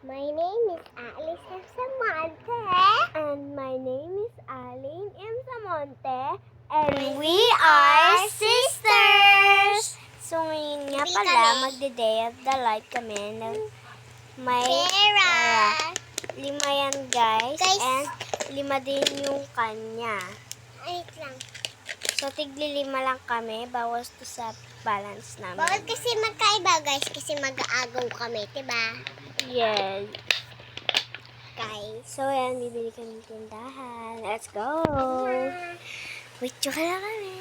My name is Alice M. Samonte. And my name is Aline M. Samonte. And we are sisters! So ngayon nga Hindi pala, kami. magde-day of the light kami. May Sarah! 5 yan guys. Guys. And 5 din yung kanya. Wait lang. So tigli 5 lang kami. Bawas to sa balance namin. Bawal kasi magkaiba guys kasi mag-aagaw kami, diba? Yes. Guys. So yan, bibili kami ng tindahan. Let's go! Wait, tsaka na kami.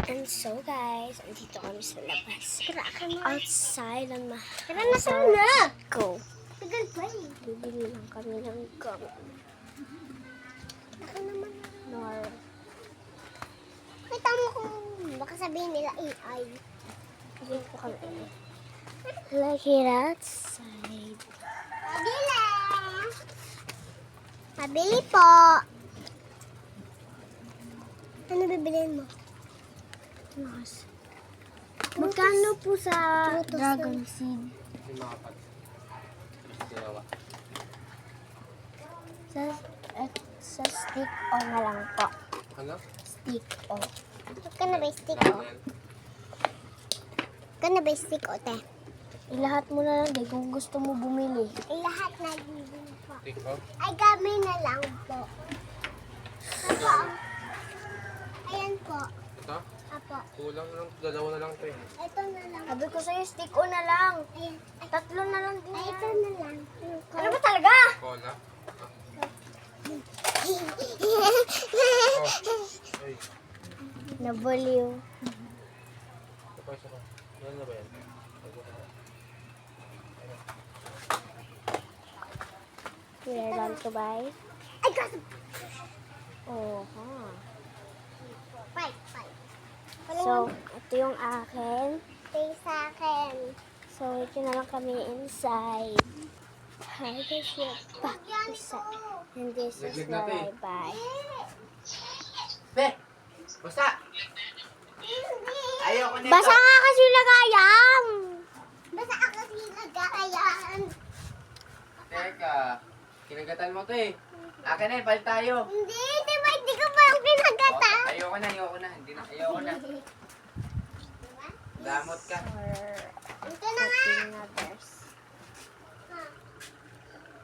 And so guys, andito kami sa labas. Tara ka na. Outside ang Tara na sana! Go. Tagal pa eh. Bibili lang kami ng gum. Ako naman. Nor. Kita mo kung baka sabihin nila AI. Bibili po kami. Like it outside. Pabili! Pabili po! Ano bibiliin mo? Nice. Magkano po sa Prutas dragon seed? Sa stick o na lang po. Ano? Stick o. Ka na ba stick o? Ka na ba stick o, te? Ilahat mo na lang din kung gusto mo bumili. Lahat na bibili po. TikTok? Ay, gamay na lang po. Apo. Ayan po. Ito? Apo. Kulang lang. Dalawa na lang ito eh. Ito na lang. Sabi ko sa'yo, stick o na lang. Ayan. Ay, 3 na lang din ay, yan. ito na lang. Ano ba talaga? Cola? Ay. Nabaliw. Isa pa. Ano na ba yan? We're going to buy. Ay, kaso. Oh, ha. Five, five. So, ito yung akin. Pay sa akin. So, ito na lang kami inside. Hi, this is back inside. And this is Laglag where natin. I buy. Be! Basta! Ayoko nito. Basa nga kasi lagayan! Basta ako sinagkakayaan. Teka. Kinagatan mo to eh. Akin na eh. Palit tayo. Hindi, diba? Hindi ko pa yung pinagkata. Ayoko na. Hindi na. Ayoko na. Damot ka. Or Ito na nga. 14 others.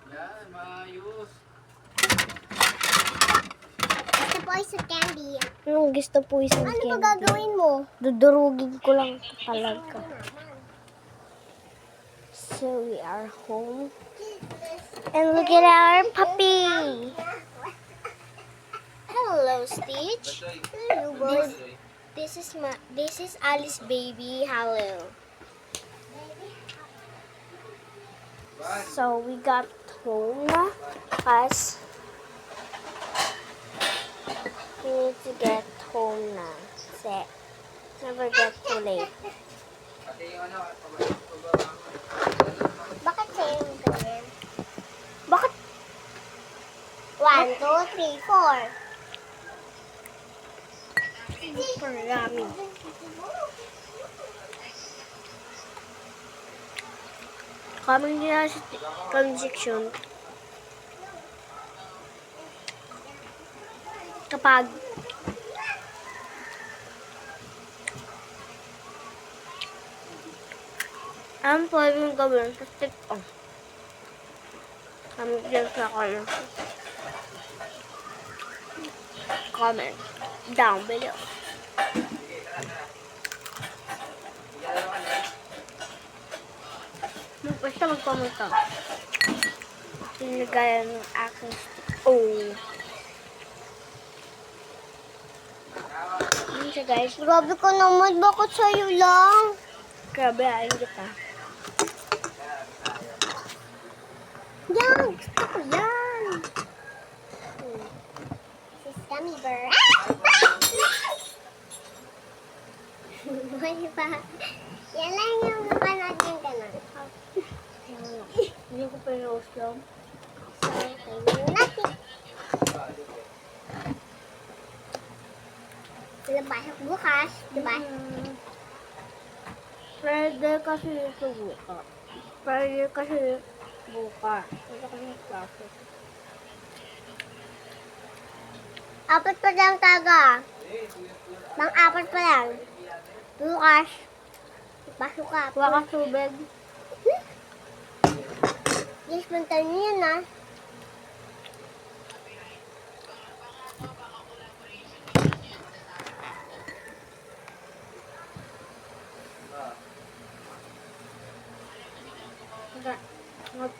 Yan. Maayos. Ito po ay sa candy. Anong gusto po isang Ano ba candy? gagawin mo? Dudurugin ko lang talaga. So, we are home. And look at our puppy! Hello, Stitch. Hello, boy. This is Alice baby. Hello. So we got home na because we need to get home na. Kasi never get too late. Pati yung ano. Bakit sa'yo yung ganyan? Bakit? 1, 2, 3, 4. Marami. Comment nyo na sa comment section kapag ang pwede mong gawin sa TikTok. Comment nyo sa comment down below. Basta mag-comment ka. Tinagayan ng aking oh. Yun siya guys. Grabe ka naman, bakit sa'yo lang? Grabe, ayaw kita. Yan, gusto ko yan. This is gummy bear. Buhay pa. Yan lang yung napanood yung ganun. Hindi ko pinost lang. So, tingnan natin. Wala pasok bukas, diba? Pwede kasi ito buka. Pwede kasi Bukas. Wala kami klase. Apat pa lang taga. Apat pa lang. Bukas. Pasok ka. Kuha ka tubig. Yes, punta niyo yan ah.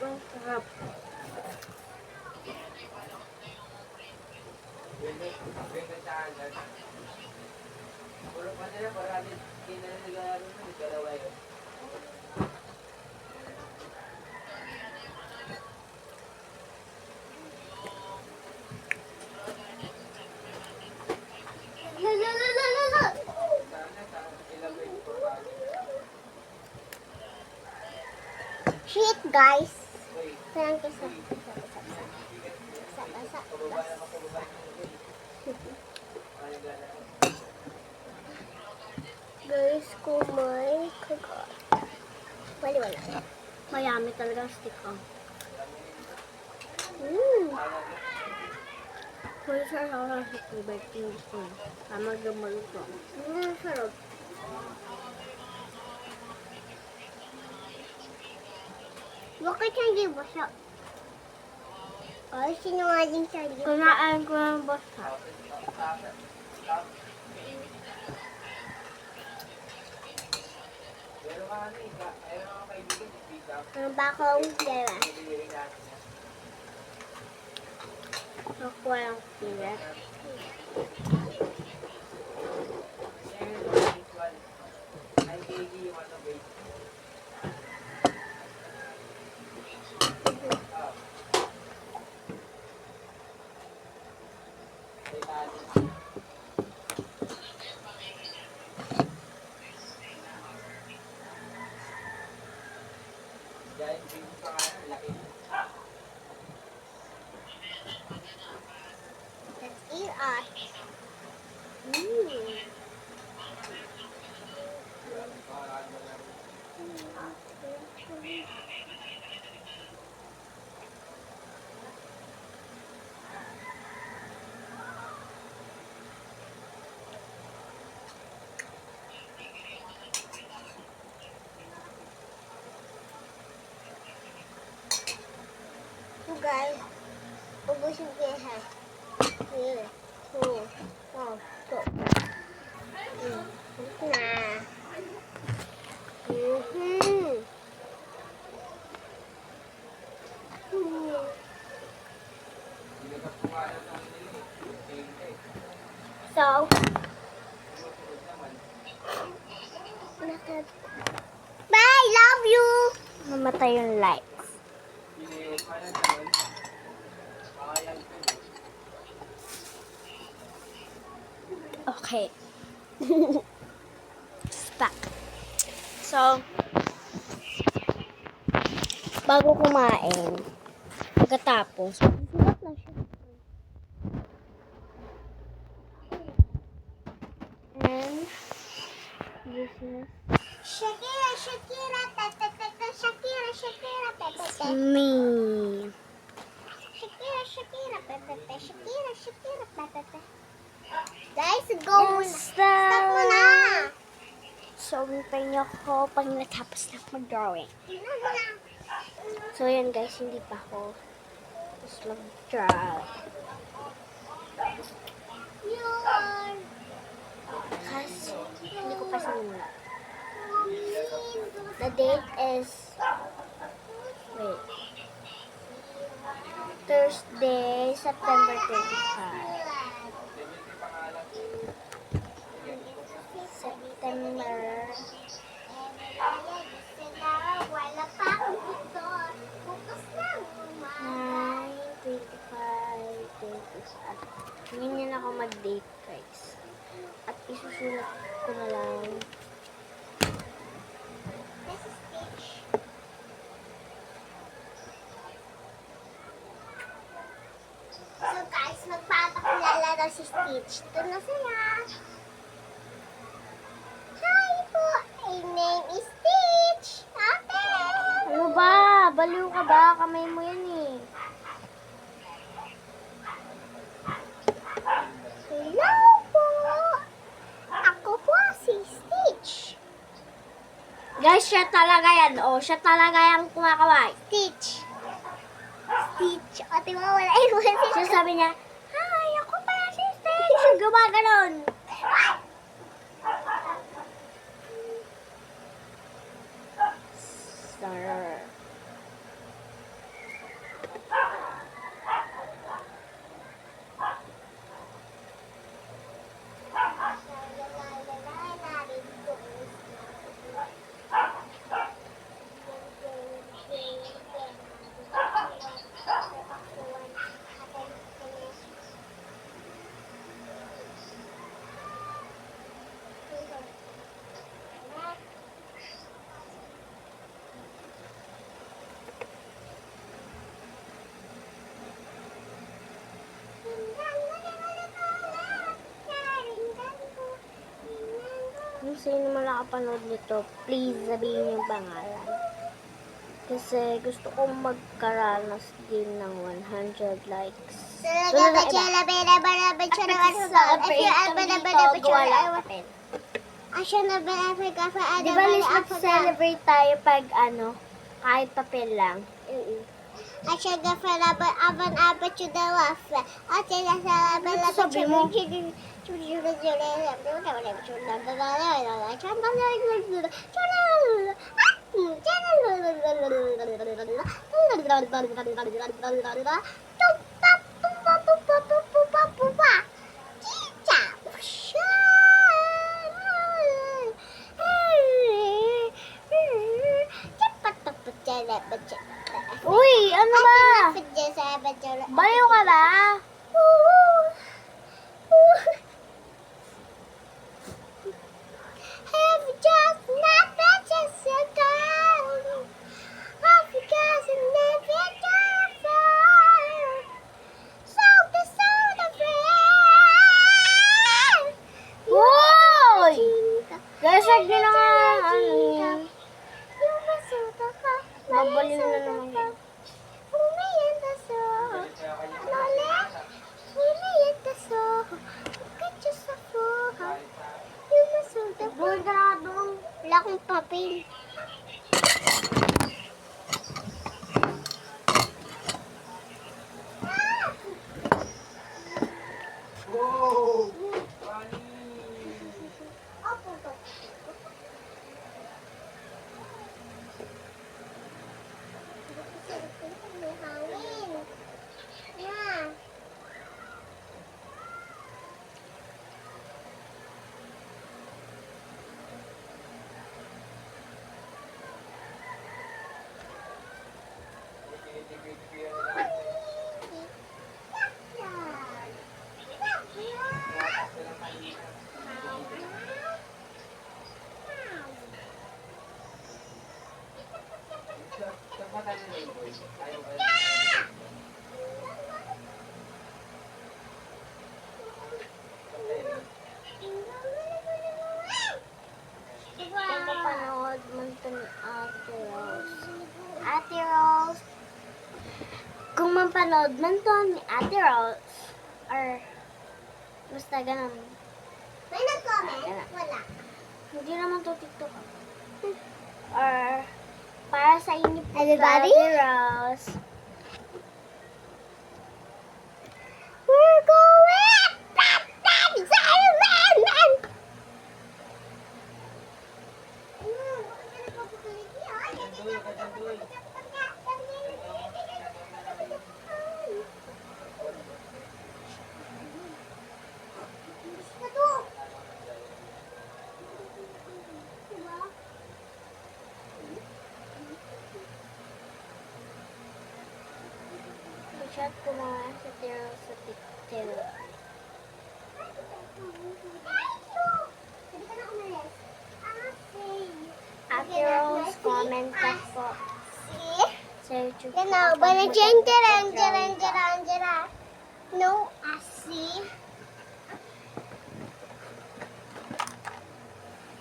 Ang sarap. Puro pa nila, parang hindi na nila dalawa yun. Shit, guys. Uy, Parang kisa. pababa na mapababa. Guys, kumay kagat. Wala. Mayami talaga ang stick ko. Kung saan ako lang sa tubig, yung gusto mo. Tama gamalo ko. Sarap. Bakit hindi basa? Ay, sinungaling sa iyo. Kunaan ko ng basta. Pero ano eh, ayaw mga kaibigan, speak up. Ang bakong dera. Nakuha lang sila. Ay, Gigi, yung ano, babe. Ay, tali. Dahil baby pa nga, laki. Let's eat us. So guys, ubusin ko yan ha. Here. 2, 1, go. Na. So, bye, love you. Mamatay yung lights. Okay. Stuck. So, bago kumain, pagkatapos, sulat na siya. And, this is Shakira, Shakira, ta-ta-ta-ta, Shakira, Shakira, ta-ta-ta. me. Shakira, Shakira, ta-ta-ta, Shakira, Shakira, ta-ta-ta. Guys, go muna. Stop muna. So, hintayin niyo ako pag natapos na mag-drawing. Tingnan mo na. So, yan guys, hindi pa ako tapos mag-draw. Yun. Kasi, hindi ko pa sinimula. The date is, wait, Thursday, September 25. September Wala pa akong tutor. Bukas lang. 9, 25, 26. Ganyan ako mag-date guys. At isusulat ko na lang. This is Stitch. So guys, magpapakilala daw si Stitch. Ito na siya. Hi po! My name is Stitch. Ate! Ano ba? Baliw ka ba? Kamay mo yan eh. Hello po! Ako po si Stitch. Guys, siya talaga yan. Oh, siya talaga yung kumakaway. Stitch. Stitch. O, di ba wala yung So sabi niya, hi, ako pala si Stitch. Gumaganon. Sir. Kung sino man nakapanood nito, please sabihin yung pangalan. Kasi gusto kong magkaranas din ng 100 likes. Sunod na iba. Di ba, Liz, mag-celebrate tayo pag kahit papel lang. Sabi mo. Uy, ano ba? Baliw ka ba? Have just not just a girl. Africa's never far. So the sound of rain. Uy! Guys, wag nyo na nga, Mabaliw na naman yun. Buhay ka na doon. Wala akong papel. Wow! Kung mapanood mo ito ni Ate Rose. Ate Rose. Kung mapanood mo ito ni Ate Rose. Or, basta ganun. May nag-comment? Wala. Hindi naman to TikTok. Or, para sa inyo po, Everybody? Ate Rose. We're going I-chat ko mga sa Tiro sa TikTok. Ate Rose, comment ka po sa YouTube. You know, but a jera. No, I see.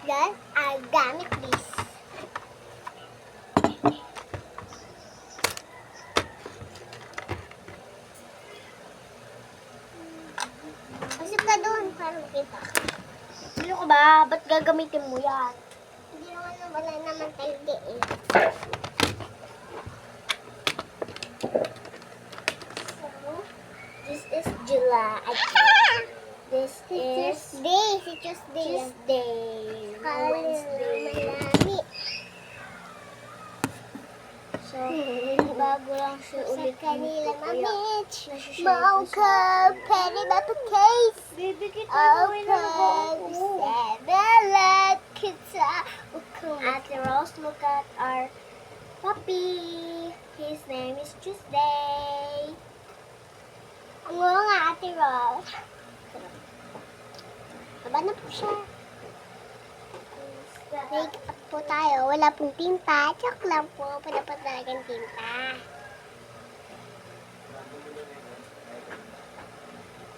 Guys, I got it, please. Para makita ka. Sino ka ba? Ba't gagamitin mo yan? Hindi naman wala naman talaga eh. So, This is July. This si is Tuesday. Si Tuesday. yan. Tuesday. Kala Wednesday. malami. So, bago lang siya Sa ulit kanila dito, kaya mamit. nasa-share Mau ko ka, penny ba pa case? Baby, kita Open gawin na ako. sebelat kita. Ate Rose, look at our puppy. His name is Tuesday. Ang nga, Ate Rose. Baba na po siya. Make up po tayo. Wala pong tinta. Joke lang po. Wala pa talagang tinta.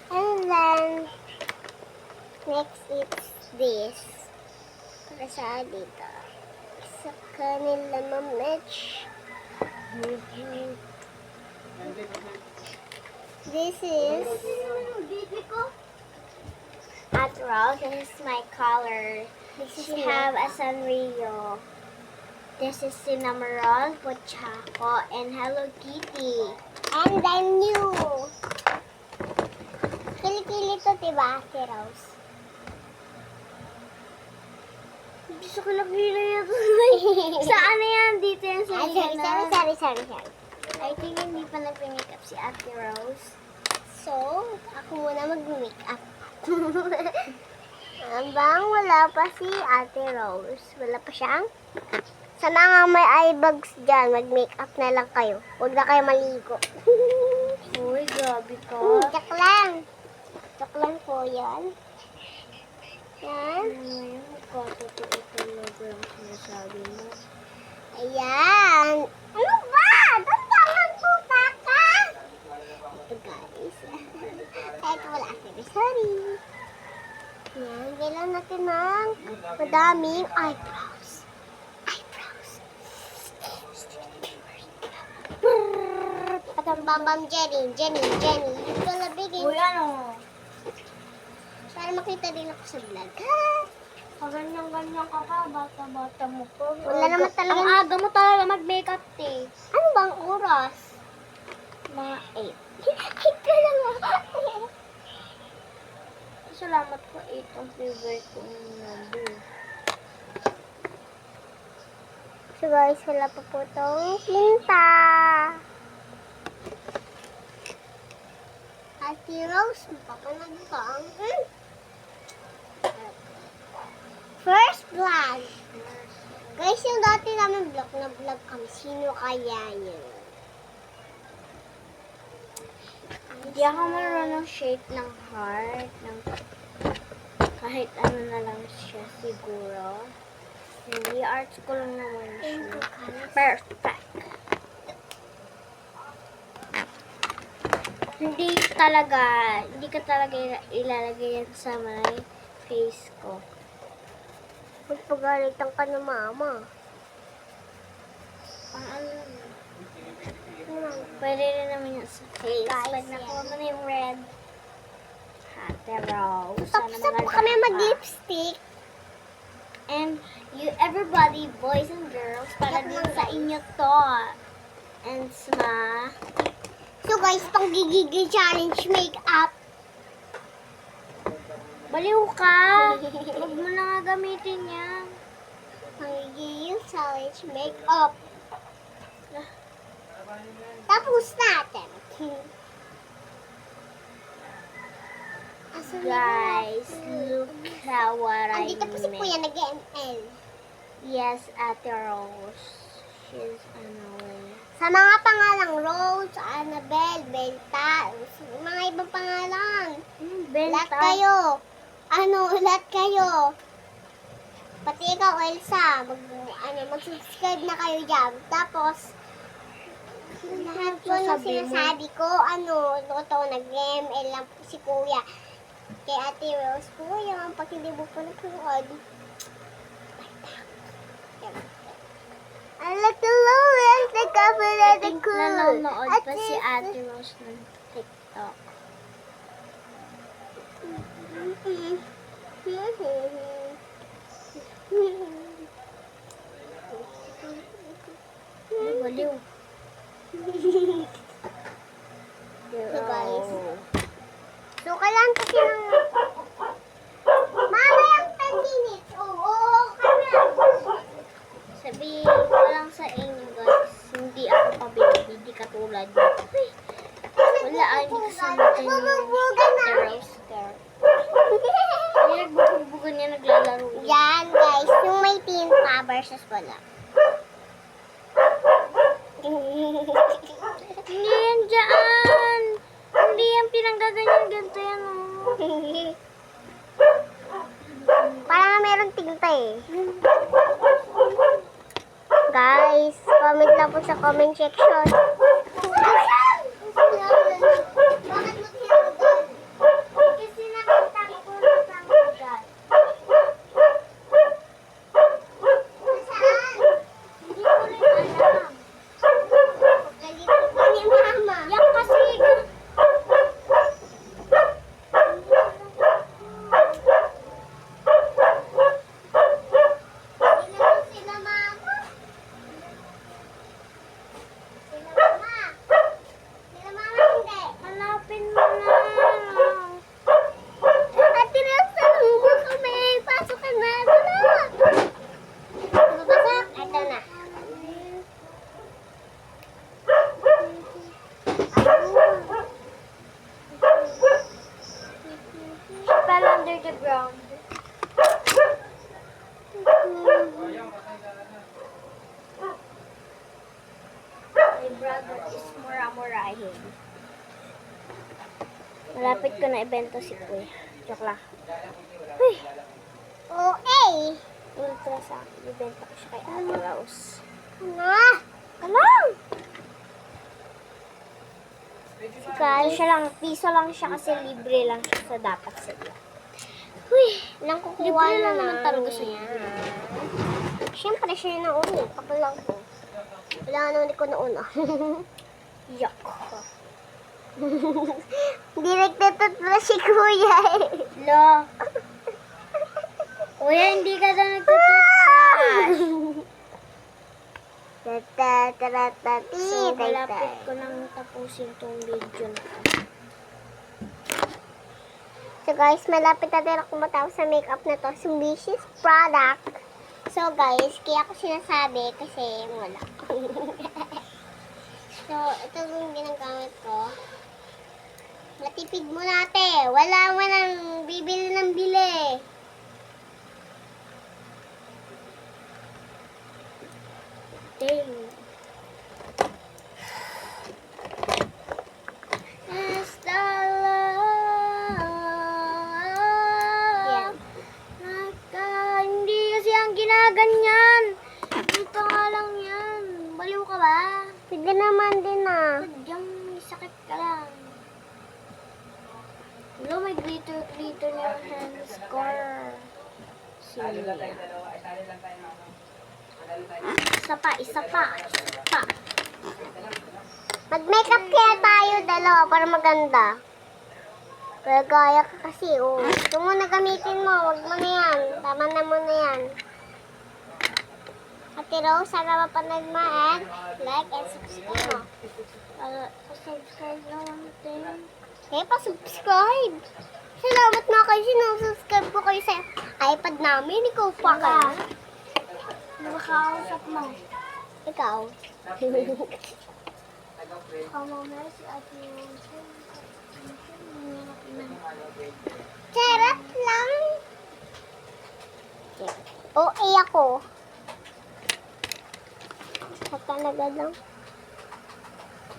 And then, next it's this. Para sa dito. Sa kanila ma-match. This is Ate Rose, this is my color. She have a Sanrio. This is Cinnamon, Pochaco, and Hello Kitty. and then you. Kilikili to, diba, Ate Rose? Gusto ko lang yan. Saan na yan? Dito yan sa Ay, sorry. I think hindi pa nag-makeup si Ate Rose. So, ako muna mag-makeup. Abang wala pa si Ate Rose. Wala pa siyang? Sa mga may eye bags dyan, mag-makeup na lang kayo. Huwag na kayo maligo. Uy, grabe ka. Joke lang. Joke lang po yan. Yan. Ngayon, magkatotoo talaga ang sinasabi mo. Ayan. Ano ba? Dandahan po, kaka. Ito guys. Kahit wala sorry. Yan. Kailan natin ng madaming eyebrows. Patambambam Jenny. Yung palabigin. Uy, ano? Para makita din ako sa vlog. Ganyan-ganyan ka pa, bata-bata mo pa. Wala naman talaga. Ang aga mo talaga mag-makeup, te. Ano bang oras? Mga 8. Ito lang ako. Salamat po, 8 ang favorite kong number. So guys, wala pa po itong tinta. Ate Rose, mapapanood ka ang first vlog. Guys, yung dati namin vlog na vlog kami, sino kaya yun? Hindi ako marunong shape ng heart. Kahit ano na lang siya siguro. Hindi, arts ko lang naman siya. Perfect. Hindi ka talaga ilalagay yan sa may face ko. Magpagalitan ka na mama. Pwede rin naman yan sa face. Guys, Pag nakuha mo na yung red. Ate Rose. Tapos na po kami mag-lipstick. And you, everybody, boys and girls, para din sa inyo to. And sma. So guys, pang gigigil challenge makeup. Baliw ka! Huwag mo na nga gamitin yan. Pang gigigil challenge makeup. Tapos natin. Guys, look how what I Andito po si made. Kuya nag-ML. Yes, Ate Rose. She's annoying. Sa mga pangalang Rose, Annabelle, Belta, mga ibang pangalan. Lahat kayo. Lahat kayo. Pati ikaw, Elsa, mag-subscribe na kayo dyan. Tapos, lahat po ng Sasabi mo. sinasabi ko, nag-ML lang po si Kuya. Kay Ate Rose, Kuya, pag hindi mo po nagkaroon. I like the lowest, the cover I of the think cool. nanonood pa si Ate Rose ng TikTok. Baliw. So guys. So kailangan kasi ng... Mamayang 10 minutes. Oo, kami. Sabihin ko lang sa inyo guys, hindi ako pabili, hindi katulad niyo. Wala, hindi kasama kayo ng Ate Rose girl. Hindi nagbubugan niya, naglalaro niya. Yan guys, yung may tinta versus wala. Hindi yan dyan! Hindi yan pinanggaganyan, ganito yan oh. Parang meron tinta eh. Guys, comment lang po sa comment section. Bakit mo tinanggal? Kasi nakita ko na tanggal. Saan? Hindi ko rin alam. Pagkalito ko ni mama. Yan kasi. Sila mama. Sila mama. Sila mama hindi. Hanapin mo na. Ate Rosa, nunggu kami. Pasok ka na. Tara. Mabasa? Ito na. She fell under the ground. My brother is mura-murahin. Malapit ko na ibenta si Kuya. Joke lang. Uy! OA. Ultra sa akin. Ibenta ko siya kay Ate Rose. Na. Kalang! Guys, Siya lang, piso lang siya kasi libre lang siya sa dapat sila. Uy, nang kukuha Libre na lang naman talaga sa niya. Siyempre, siya yung nauna. Kapal lang ko. Wala nga naman ko nauna. Yuck. Direct na tutula si kuya eh. Lo. Kuya, hindi ka na nagtututbrush. Tatatatati. So, malapit ko nang tapusin tong video na to. So guys, malapit na din ako matapos sa makeup na to. Sumbisious product. So guys, kaya ako sinasabi kasi wala. So, ito yung ginagamit ko. Matipid mo natin. Wala mo nang bibili ng bili. Dang. Hasta Yan. Hindi kasi ang ginaganyan. Ito nga lang yan. Baliw ka ba? Sige naman din ah. Sadyang may sakit ka lang. Hello, may glitter-glitter na yung hand score. Sige. Isa pa, isa pa, isa pa. Mag-makeup kaya tayo dalawa para maganda. Pero gaya ka kasi, oh. Ito mo na gamitin mo. Huwag mo na yan. Tama na mo na yan. Ate Rose, sana mapanood mo and like and subscribe mo. Subscribe naman din. Okay, pa-subscribe. Salamat na kayo. Sinusubscribe ko kayo sa iPad namin. Ikaw pa ka. Nakakausap mo. Ikaw. Kamamaya si Ate Rose. Charot lang. OA ako. Sa talaga lang.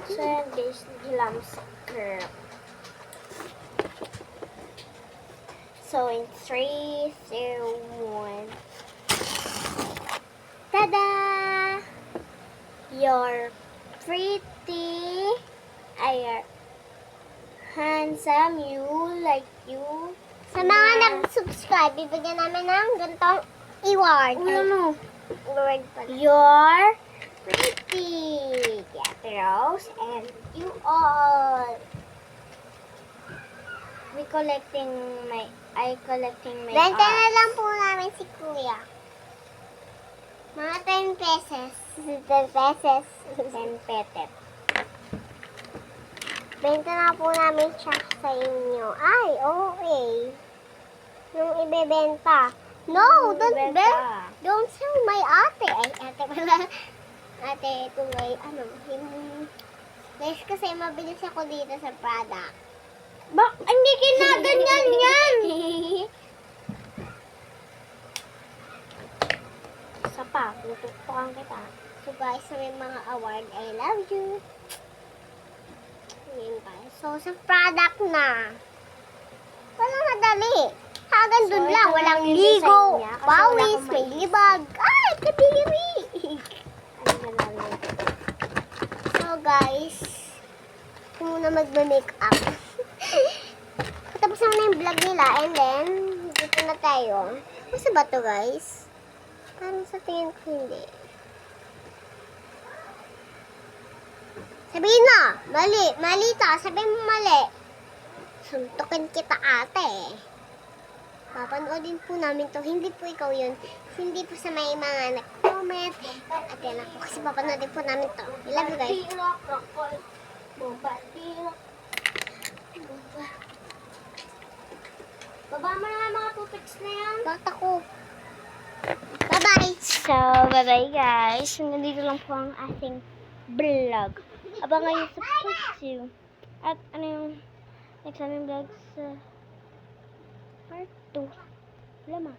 So yan guys, gilams girl. So in 3, 2, 1. Tada! You're pretty. You're handsome. You like you. Sa mga nag-subscribe, bibigyan namin ng ganitong award. Ano? Award pala. You're pretty. Ate Rose and you all. Wait collecting my Benta na lang po namin si Kuya. Mga 10 pesos. 10 pesos. 10 petet. Benta na po namin siya sa inyo. Ay, okay. Nung ibebenta. No, don't sell my ate. Ay, ate pala. Ate, ito may, guys, kasi mabilis ako dito sa product. Hindi kinaganyan yan! Isa pa, tututukan kita. So guys, sa may mga award, I love you. Ayan guys. So, sa product na. Walang madali. Hagan dun So, lang. ito Walang lang yung ligo. design niya, kasi wala Pawis. akong May mais. libag. Ay, kadiri. Ano na lang? So guys, ako muna magme-makeup. Tapos na yung vlog nila. And then, dito na tayo. Kasi ba to guys? Parang sa tingin ko hindi. Sabihin na! Mali! Mali to! Sabihin mo mali! Suntukin kita ate. Papanoodin po namin to. Hindi po ikaw yun. Hindi po sa may mga nag-comment. At yan ako. Kasi papanoodin po namin to. I love you guys. Baba mo na nga mga pupiks na yan. Bakit ako? Bye-bye! So, bye-bye guys. Nandito lang po ang ating vlog. Abangan nyo sa Putsu. At ano yung next aming vlog sa part 2. Wala ma.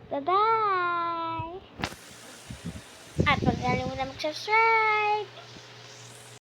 Bye-bye! At huwag kalimutan mag-subscribe!